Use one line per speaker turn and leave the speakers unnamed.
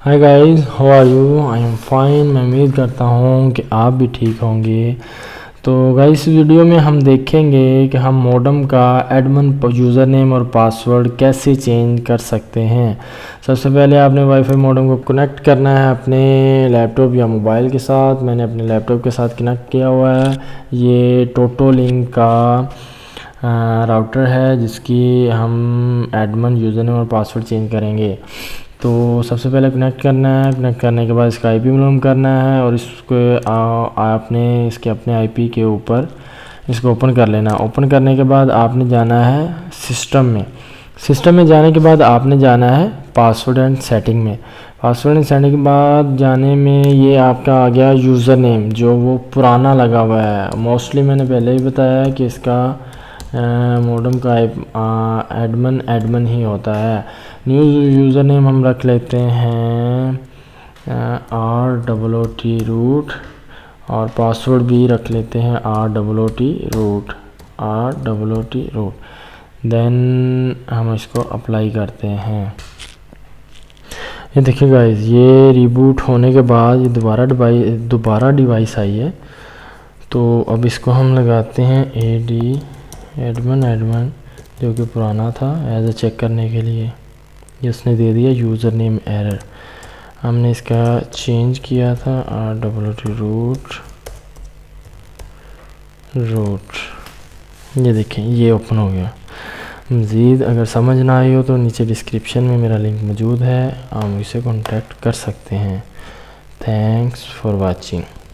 Hi guys, how are you? I am fine. मैं उम्मीद करता हूँ कि आप भी ठीक होंगे। तो गाइस, इस वीडियो में हम देखेंगे कि हम मॉडेम का एडमिन यूज़र नेम और पासवर्ड कैसे चेंज कर सकते हैं। सबसे पहले आपने वाईफाई मॉडेम को कनेक्ट करना है अपने लैपटॉप या मोबाइल के साथ। मैंने अपने लैपटॉप के साथ कनेक्ट किया हुआ है। ये टोटो लिंक का राउटर है जिसकी हम एडमिन यूज़र नेम और पासवर्ड चेंज करेंगे। तो सबसे पहले कनेक्ट करना है। कनेक्ट करने के बाद इसका आईपी मालूम करना है और इसको आपने इसके अपने आईपी के ऊपर इसको ओपन कर लेना। ओपन करने के बाद आपने जाना है सिस्टम में। सिस्टम में जाने के बाद आपने जाना है पासवर्ड एंड सेटिंग में। पासवर्ड एंड सेटिंग के बाद जाने में ये आपका आ गया यूज़र नेम, जो वो पुराना लगा हुआ है। मोस्टली मैंने पहले ही बताया कि इसका मॉडेम का एडमिन ही होता है। न्यू यूज़र नेम हम रख लेते हैं ROOT रूट और पासवर्ड भी रख लेते हैं ROOT रूट। देन हम इसको अप्लाई करते हैं। ये देखिए गाइस, ये रिबूट होने के बाद ये दोबारा डिवाइस आई है। तो अब इसको हम लगाते हैं एडमिन जो कि पुराना था एज ए चेक करने के लिए। इसने दे दिया यूज़र नेम एरर। हमने इसका चेंज किया था ROOT रूट। ये देखें, ये ओपन हो गया। मज़ीद अगर समझ ना आई हो तो नीचे डिस्क्रिप्शन में मेरा लिंक मौजूद है, आप मुझसे कॉन्टैक्ट कर सकते हैं। Thanks for watching.